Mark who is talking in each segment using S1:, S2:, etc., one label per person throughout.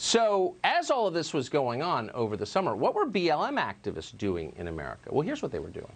S1: So, as all of this was going on over the summer, what were BLM activists doing in America? Well, here's what they were doing.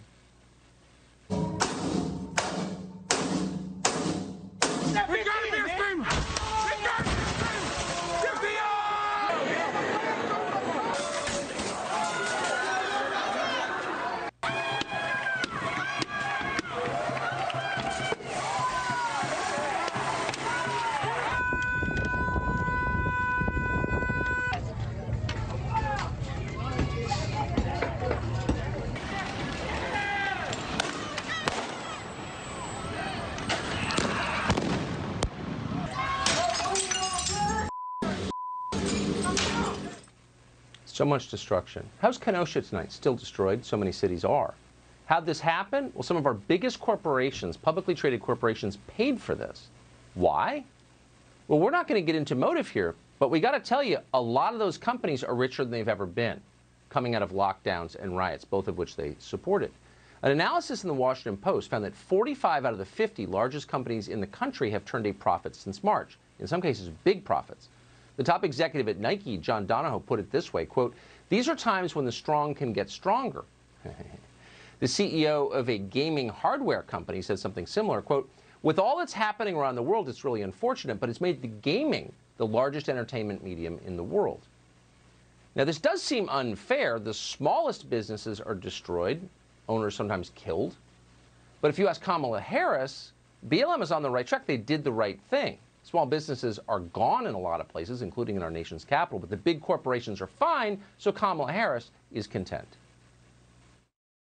S1: So much destruction. How's Kenosha tonight? Still destroyed. So many cities are. How'd this happen? Well, some of our biggest corporations, publicly traded corporations, paid for this. Why? Well, we're not going to get into motive here, but we got to tell you, a lot of those companies are richer than they've ever been, coming out of lockdowns and riots, both of which they supported. An analysis in the Washington Post found that 45 out of the 50 largest companies in the country have turned a profit since March, in some cases big profits. The top executive at Nike, John Donahoe, put it this way, quote, "These are times when the strong can get stronger." The CEO of a gaming hardware company said something similar, quote, "With all that's happening around the world, it's really unfortunate, but it's made the gaming the largest entertainment medium in the world." Now, this does seem unfair. The smallest businesses are destroyed, owners sometimes killed. But if you ask Kamala Harris, BLM is on the right track. They did the right thing. Small businesses are gone in a lot of places, including in our nation's capital, but the big corporations are fine, so Kamala Harris is content.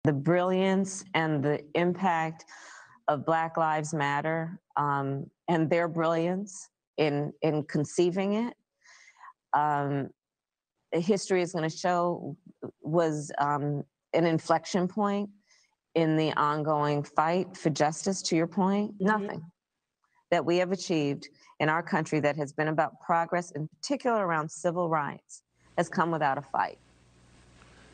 S2: The brilliance and the impact of Black Lives Matter and their brilliance in conceiving it, history is going to show was an inflection point in the ongoing fight for justice, to your point. Nothing that we have achieved in our country that has been about progress, in particular around civil rights, has come without a fight.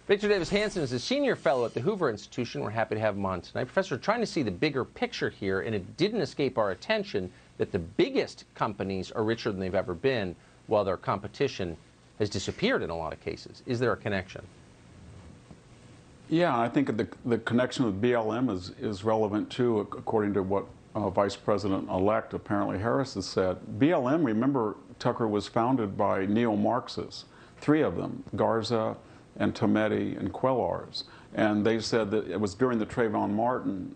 S1: Victor Davis Hanson is a senior fellow at the Hoover Institution. We're happy to have him on tonight. Professor, trying to see the bigger picture here, and it didn't escape our attention that the biggest companies are richer than they've ever been, while their competition has disappeared in a lot of cases. Is there a connection?
S3: Yeah, I think the connection with BLM is relevant too, according to what Vice President-elect apparently Harris has said. BLM, remember, Tucker, was founded by neo-Marxists, three of them, Garza and Tometi and Cuellar's. And they said that it was during the Trayvon Martin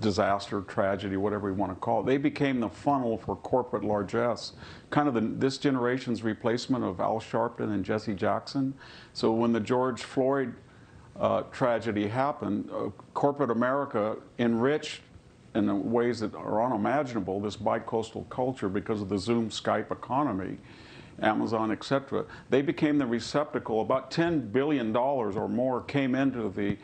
S3: disaster, tragedy, whatever you want to call it. They became the funnel for corporate largesse, kind of this generation's replacement of Al Sharpton and Jesse Jackson. So when the George Floyd tragedy happened, corporate America enriched in ways that are unimaginable this bicoastal culture because of the Zoom, Skype economy, Amazon, etc. They became the receptacle. About $10 billion or more came into the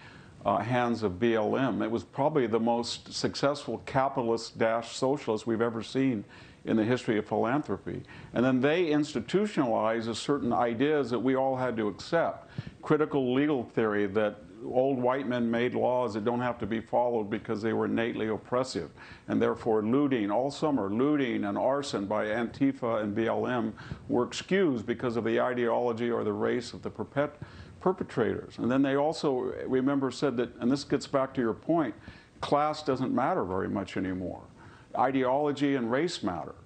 S3: hands of BLM. It was probably the most successful capitalist-socialist we've ever seen in the history of philanthropy. And then they institutionalized certain ideas that we all had to accept. Critical legal theory, that old white men made laws that don't have to be followed because they were innately oppressive. And therefore looting, all summer, looting and arson by Antifa and BLM were excused because of the ideology or the race of the perpetrators. And then they also, remember, said that, and this gets back to your point, class doesn't matter very much anymore. Ideology and race matter.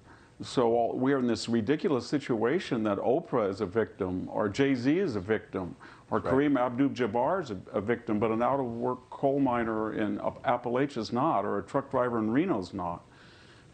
S3: So we're in this ridiculous situation that Oprah is a victim, or Jay-Z is a victim, or Kareem Abdul-Jabbar is a victim, but an out-of-work coal miner in Appalachia is not, or a truck driver in Reno is not.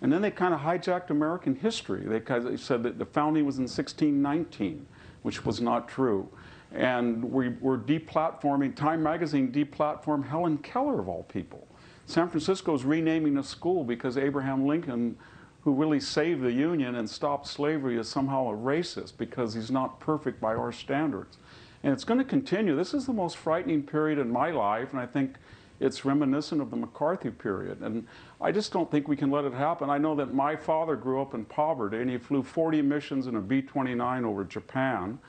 S3: And then they kind of hijacked American history. They said that the founding was in 1619, which was not true. And we're deplatforming, Time Magazine deplatformed Helen Keller, of all people. San Francisco is renaming a school because Abraham Lincoln, who really saved the Union and stopped slavery, is somehow a racist because he's not perfect by our standards. And it's going to continue. This is the most frightening period in my life, and I think it's reminiscent of the McCarthy period. And I just don't think we can let it happen. I know that my father grew up in poverty, and he flew 40 missions in a B-29 over Japan,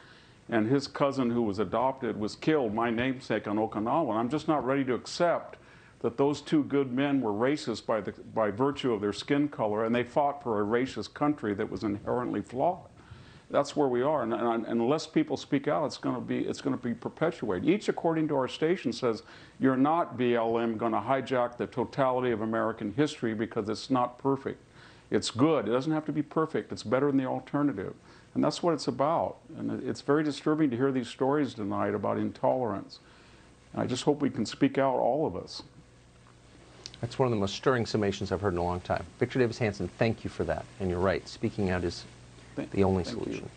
S3: and his cousin who was adopted was killed, my namesake, on Okinawa. And I'm just not ready to accept that those two good men were racist by virtue of their skin color, and they fought for a racist country that was inherently flawed. that's where we are. And unless people speak out, it's going to be perpetuated. Each, according to our station, says you're not, BLM, going to hijack the totality of American history because it's not perfect. It's good. It doesn't have to be perfect. It's better than the alternative. And that's what it's about. And it's very disturbing to hear these stories tonight about intolerance. And I just hope we can speak out, all of us.
S1: That's one of the most stirring summations I've heard in a long time. Victor Davis Hanson, thank you for that. And you're right, speaking out is the only solution.